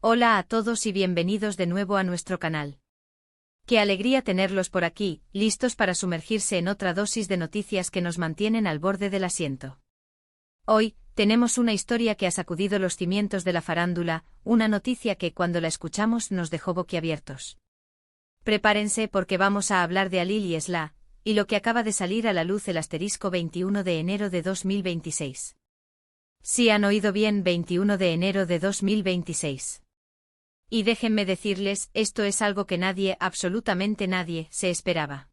Hola a todos y bienvenidos de nuevo a nuestro canal. Qué alegría tenerlos por aquí, listos para sumergirse en otra dosis de noticias que nos mantienen al borde del asiento. Hoy, tenemos una historia que ha sacudido los cimientos de la farándula, una noticia que cuando la escuchamos nos dejó boquiabiertos. Prepárense porque vamos a hablar de Alil y Sla, y lo que acaba de salir a la luz el * 21 de enero de 2026. Sí han oído bien, 21 de enero de 2026. Y déjenme decirles, esto es algo que nadie, absolutamente nadie, se esperaba.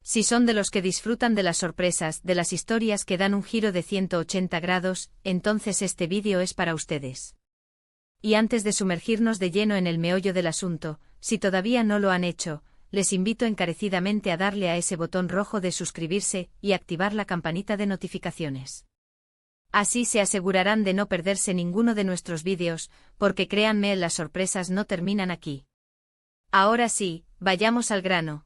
Si son de los que disfrutan de las sorpresas, de las historias que dan un giro de 180 grados, entonces este vídeo es para ustedes. Y antes de sumergirnos de lleno en el meollo del asunto, si todavía no lo han hecho, les invito encarecidamente a darle a ese botón rojo de suscribirse y activar la campanita de notificaciones. Así se asegurarán de no perderse ninguno de nuestros vídeos, porque créanme, las sorpresas no terminan aquí. Ahora sí, vayamos al grano.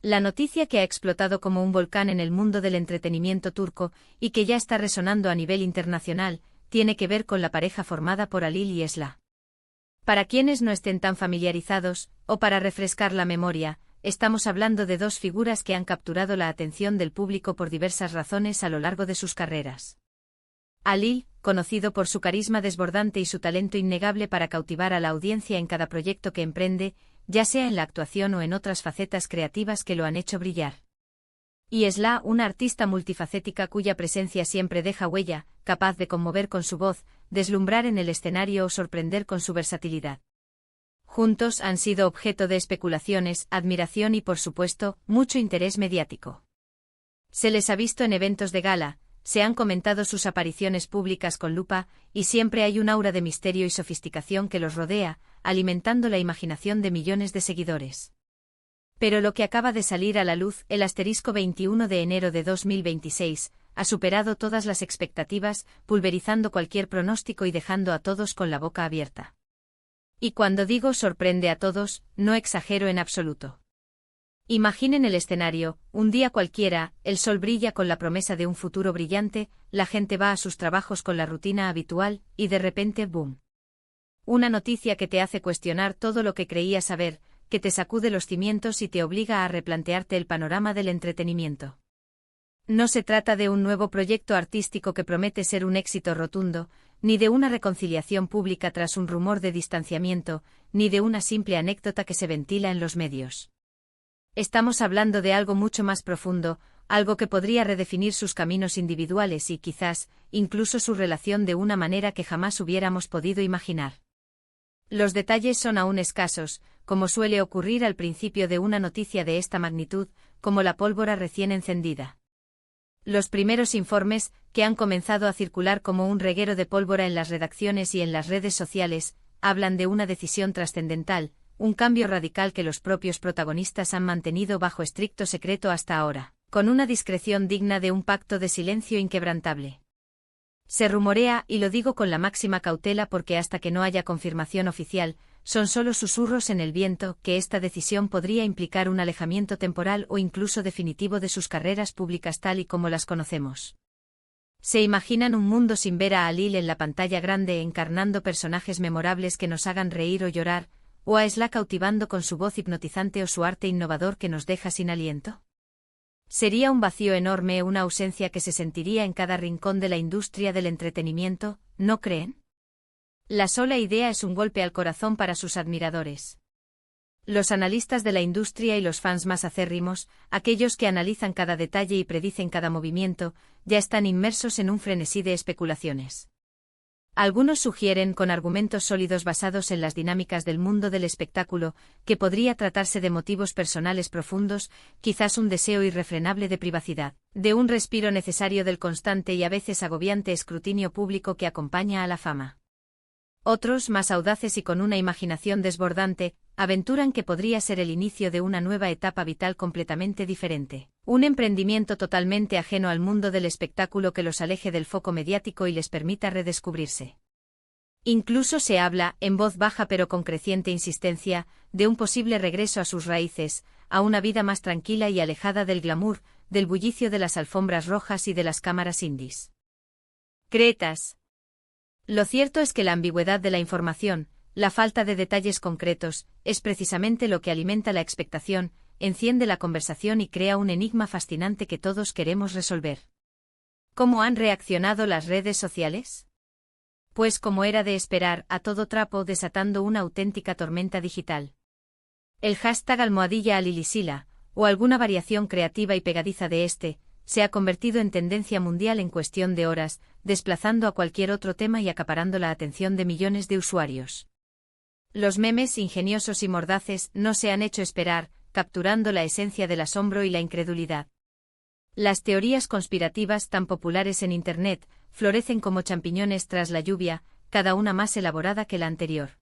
La noticia que ha explotado como un volcán en el mundo del entretenimiento turco, y que ya está resonando a nivel internacional, tiene que ver con la pareja formada por Alil y Sla. Para quienes no estén tan familiarizados, o para refrescar la memoria, estamos hablando de dos figuras que han capturado la atención del público por diversas razones a lo largo de sus carreras. Alil, conocido por su carisma desbordante y su talento innegable para cautivar a la audiencia en cada proyecto que emprende, ya sea en la actuación o en otras facetas creativas que lo han hecho brillar. Y Sla, una artista multifacética cuya presencia siempre deja huella, capaz de conmover con su voz, deslumbrar en el escenario o sorprender con su versatilidad. Juntos han sido objeto de especulaciones, admiración y, por supuesto, mucho interés mediático. Se les ha visto en eventos de gala, se han comentado sus apariciones públicas con lupa, y siempre hay un aura de misterio y sofisticación que los rodea, alimentando la imaginación de millones de seguidores. Pero lo que acaba de salir a la luz, el * 21 de enero de 2026, ha superado todas las expectativas, pulverizando cualquier pronóstico y dejando a todos con la boca abierta. Y cuando digo sorprende a todos, no exagero en absoluto. Imaginen el escenario, un día cualquiera, el sol brilla con la promesa de un futuro brillante, la gente va a sus trabajos con la rutina habitual, y de repente ¡boom! Una noticia que te hace cuestionar todo lo que creías saber, que te sacude los cimientos y te obliga a replantearte el panorama del entretenimiento. No se trata de un nuevo proyecto artístico que promete ser un éxito rotundo, ni de una reconciliación pública tras un rumor de distanciamiento, ni de una simple anécdota que se ventila en los medios. Estamos hablando de algo mucho más profundo, algo que podría redefinir sus caminos individuales y quizás, incluso su relación de una manera que jamás hubiéramos podido imaginar. Los detalles son aún escasos, como suele ocurrir al principio de una noticia de esta magnitud, como la pólvora recién encendida. Los primeros informes, que han comenzado a circular como un reguero de pólvora en las redacciones y en las redes sociales, hablan de una decisión trascendental, un cambio radical que los propios protagonistas han mantenido bajo estricto secreto hasta ahora, con una discreción digna de un pacto de silencio inquebrantable. Se rumorea, y lo digo con la máxima cautela porque hasta que no haya confirmación oficial, son solo susurros en el viento, que esta decisión podría implicar un alejamiento temporal o incluso definitivo de sus carreras públicas tal y como las conocemos. ¿Se imaginan un mundo sin ver a Alil en la pantalla grande encarnando personajes memorables que nos hagan reír o llorar, o a Sla cautivando con su voz hipnotizante o su arte innovador que nos deja sin aliento? Sería un vacío enorme, una ausencia que se sentiría en cada rincón de la industria del entretenimiento, ¿no creen? La sola idea es un golpe al corazón para sus admiradores. Los analistas de la industria y los fans más acérrimos, aquellos que analizan cada detalle y predicen cada movimiento, ya están inmersos en un frenesí de especulaciones. Algunos sugieren, con argumentos sólidos basados en las dinámicas del mundo del espectáculo, que podría tratarse de motivos personales profundos, quizás un deseo irrefrenable de privacidad, de un respiro necesario del constante y a veces agobiante escrutinio público que acompaña a la fama. Otros, más audaces y con una imaginación desbordante, aventuran que podría ser el inicio de una nueva etapa vital completamente diferente, un emprendimiento totalmente ajeno al mundo del espectáculo que los aleje del foco mediático y les permita redescubrirse. Incluso se habla, en voz baja pero con creciente insistencia, de un posible regreso a sus raíces, a una vida más tranquila y alejada del glamour, del bullicio de las alfombras rojas y de las cámaras indies. Cretas. Lo cierto es que la ambigüedad de la información, la falta de detalles concretos, es precisamente lo que alimenta la expectación, enciende la conversación y crea un enigma fascinante que todos queremos resolver. ¿Cómo han reaccionado las redes sociales? Pues como era de esperar, a todo trapo desatando una auténtica tormenta digital. El hashtag #Alilisila, o alguna variación creativa y pegadiza de este, se ha convertido en tendencia mundial en cuestión de horas, desplazando a cualquier otro tema y acaparando la atención de millones de usuarios. Los memes ingeniosos y mordaces no se han hecho esperar, capturando la esencia del asombro y la incredulidad. Las teorías conspirativas tan populares en Internet florecen como champiñones tras la lluvia, cada una más elaborada que la anterior.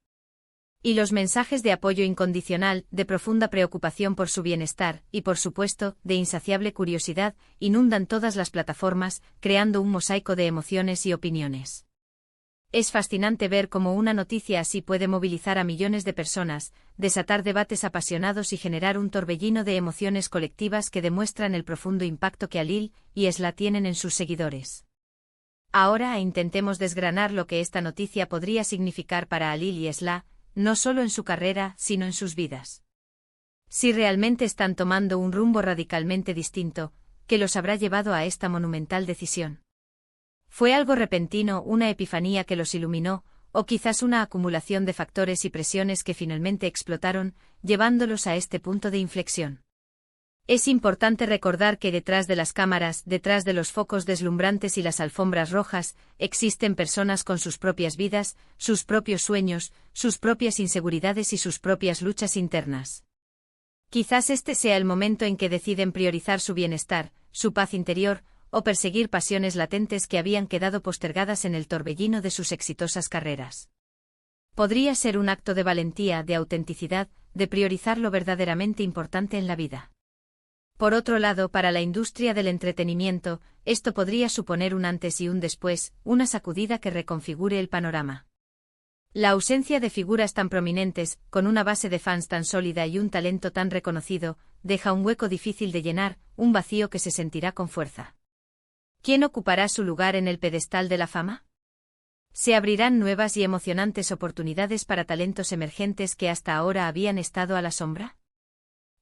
Y los mensajes de apoyo incondicional, de profunda preocupación por su bienestar, y por supuesto, de insaciable curiosidad, inundan todas las plataformas, creando un mosaico de emociones y opiniones. Es fascinante ver cómo una noticia así puede movilizar a millones de personas, desatar debates apasionados y generar un torbellino de emociones colectivas que demuestran el profundo impacto que Alil y Esla tienen en sus seguidores. Ahora intentemos desgranar lo que esta noticia podría significar para Alil y Esla, no solo en su carrera, sino en sus vidas. Si realmente están tomando un rumbo radicalmente distinto, ¿qué los habrá llevado a esta monumental decisión? ¿Fue algo repentino, una epifanía que los iluminó, o quizás una acumulación de factores y presiones que finalmente explotaron, llevándolos a este punto de inflexión? Es importante recordar que detrás de las cámaras, detrás de los focos deslumbrantes y las alfombras rojas, existen personas con sus propias vidas, sus propios sueños, sus propias inseguridades y sus propias luchas internas. Quizás este sea el momento en que deciden priorizar su bienestar, su paz interior, o perseguir pasiones latentes que habían quedado postergadas en el torbellino de sus exitosas carreras. Podría ser un acto de valentía, de autenticidad, de priorizar lo verdaderamente importante en la vida. Por otro lado, para la industria del entretenimiento, esto podría suponer un antes y un después, una sacudida que reconfigure el panorama. La ausencia de figuras tan prominentes, con una base de fans tan sólida y un talento tan reconocido, deja un hueco difícil de llenar, un vacío que se sentirá con fuerza. ¿Quién ocupará su lugar en el pedestal de la fama? ¿Se abrirán nuevas y emocionantes oportunidades para talentos emergentes que hasta ahora habían estado a la sombra?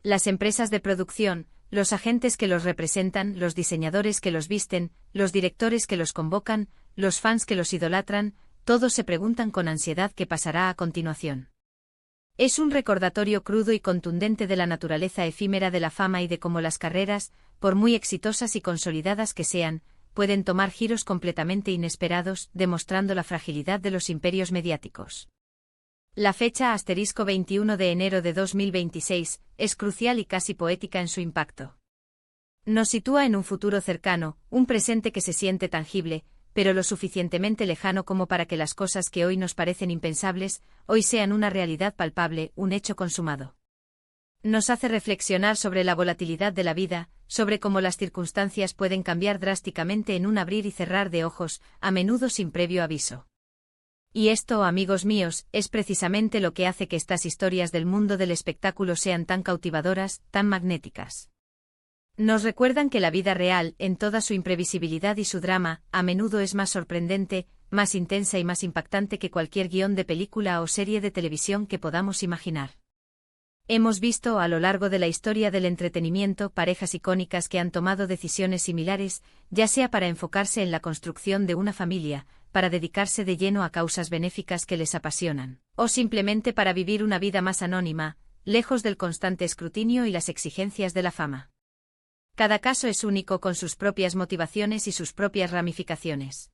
Las empresas de producción, los agentes que los representan, los diseñadores que los visten, los directores que los convocan, los fans que los idolatran, todos se preguntan con ansiedad qué pasará a continuación. Es un recordatorio crudo y contundente de la naturaleza efímera de la fama y de cómo las carreras, por muy exitosas y consolidadas que sean, pueden tomar giros completamente inesperados, demostrando la fragilidad de los imperios mediáticos. La fecha *21 de enero de 2026 es crucial y casi poética en su impacto. Nos sitúa en un futuro cercano, un presente que se siente tangible, pero lo suficientemente lejano como para que las cosas que hoy nos parecen impensables, hoy sean una realidad palpable, un hecho consumado. Nos hace reflexionar sobre la volatilidad de la vida, sobre cómo las circunstancias pueden cambiar drásticamente en un abrir y cerrar de ojos, a menudo sin previo aviso. Y esto, amigos míos, es precisamente lo que hace que estas historias del mundo del espectáculo sean tan cautivadoras, tan magnéticas. Nos recuerdan que la vida real, en toda su imprevisibilidad y su drama, a menudo es más sorprendente, más intensa y más impactante que cualquier guión de película o serie de televisión que podamos imaginar. Hemos visto a lo largo de la historia del entretenimiento parejas icónicas que han tomado decisiones similares, ya sea para enfocarse en la construcción de una familia, para dedicarse de lleno a causas benéficas que les apasionan, o simplemente para vivir una vida más anónima, lejos del constante escrutinio y las exigencias de la fama. Cada caso es único con sus propias motivaciones y sus propias ramificaciones.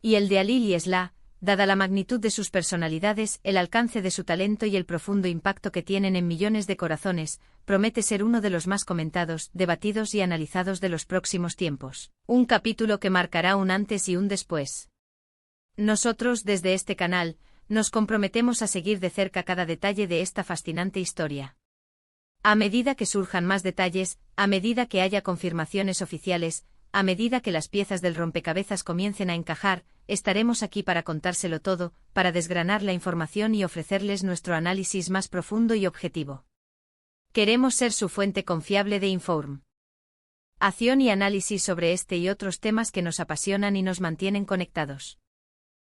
Y el de Alil y Esla, dada la magnitud de sus personalidades, el alcance de su talento y el profundo impacto que tienen en millones de corazones, promete ser uno de los más comentados, debatidos y analizados de los próximos tiempos. Un capítulo que marcará un antes y un después. Nosotros, desde este canal, nos comprometemos a seguir de cerca cada detalle de esta fascinante historia. A medida que surjan más detalles, a medida que haya confirmaciones oficiales, a medida que las piezas del rompecabezas comiencen a encajar, estaremos aquí para contárselo todo, para desgranar la información y ofrecerles nuestro análisis más profundo y objetivo. Queremos ser su fuente confiable de información y análisis sobre este y otros temas que nos apasionan y nos mantienen conectados.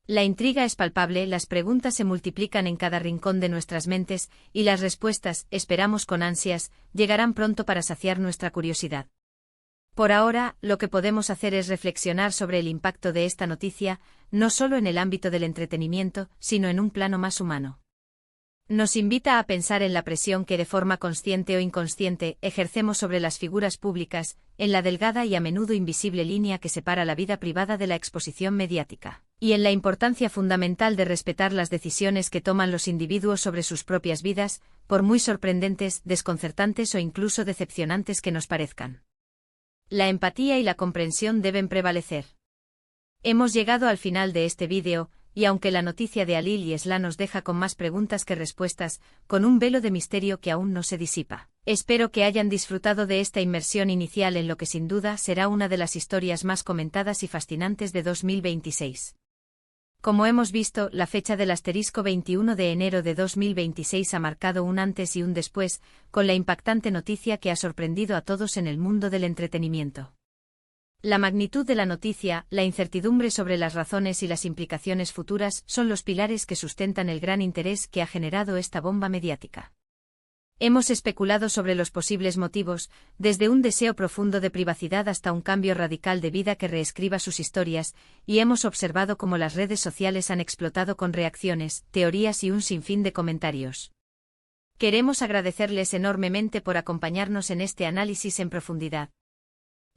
La intriga es palpable, las preguntas se multiplican en cada rincón de nuestras mentes, y las respuestas, esperamos con ansias, llegarán pronto para saciar nuestra curiosidad. Por ahora, lo que podemos hacer es reflexionar sobre el impacto de esta noticia, no solo en el ámbito del entretenimiento, sino en un plano más humano. Nos invita a pensar en la presión que de forma consciente o inconsciente ejercemos sobre las figuras públicas, en la delgada y a menudo invisible línea que separa la vida privada de la exposición mediática, y en la importancia fundamental de respetar las decisiones que toman los individuos sobre sus propias vidas, por muy sorprendentes, desconcertantes o incluso decepcionantes que nos parezcan. La empatía y la comprensión deben prevalecer. Hemos llegado al final de este vídeo, y aunque la noticia de Halil y Esla nos deja con más preguntas que respuestas, con un velo de misterio que aún no se disipa. Espero que hayan disfrutado de esta inmersión inicial en lo que sin duda será una de las historias más comentadas y fascinantes de 2026. Como hemos visto, la fecha del asterisco 21 de enero de 2026 ha marcado un antes y un después, con la impactante noticia que ha sorprendido a todos en el mundo del entretenimiento. La magnitud de la noticia, la incertidumbre sobre las razones y las implicaciones futuras son los pilares que sustentan el gran interés que ha generado esta bomba mediática. Hemos especulado sobre los posibles motivos, desde un deseo profundo de privacidad hasta un cambio radical de vida que reescriba sus historias, y hemos observado cómo las redes sociales han explotado con reacciones, teorías y un sinfín de comentarios. Queremos agradecerles enormemente por acompañarnos en este análisis en profundidad.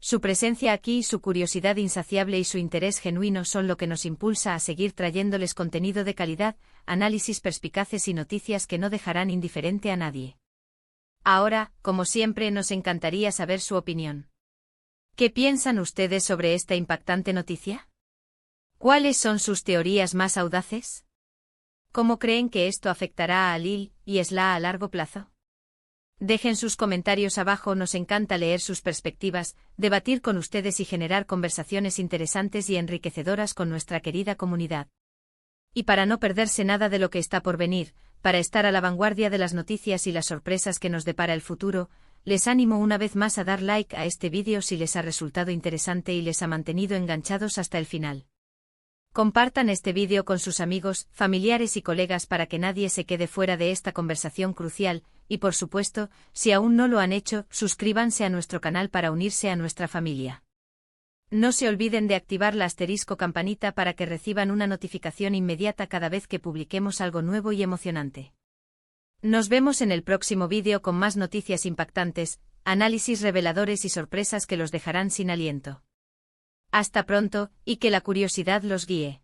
Su presencia aquí, su curiosidad insaciable y su interés genuino son lo que nos impulsa a seguir trayéndoles contenido de calidad, análisis perspicaces y noticias que no dejarán indiferente a nadie. Ahora, como siempre, nos encantaría saber su opinión. ¿Qué piensan ustedes sobre esta impactante noticia? ¿Cuáles son sus teorías más audaces? ¿Cómo creen que esto afectará a Halil y Esla a largo plazo? Dejen sus comentarios abajo, nos encanta leer sus perspectivas, debatir con ustedes y generar conversaciones interesantes y enriquecedoras con nuestra querida comunidad. Y para no perderse nada de lo que está por venir, para estar a la vanguardia de las noticias y las sorpresas que nos depara el futuro, les animo una vez más a dar like a este vídeo si les ha resultado interesante y les ha mantenido enganchados hasta el final. Compartan este vídeo con sus amigos, familiares y colegas para que nadie se quede fuera de esta conversación crucial, y por supuesto, si aún no lo han hecho, suscríbanse a nuestro canal para unirse a nuestra familia. No se olviden de activar la asterisco campanita para que reciban una notificación inmediata cada vez que publiquemos algo nuevo y emocionante. Nos vemos en el próximo vídeo con más noticias impactantes, análisis reveladores y sorpresas que los dejarán sin aliento. Hasta pronto, y que la curiosidad los guíe.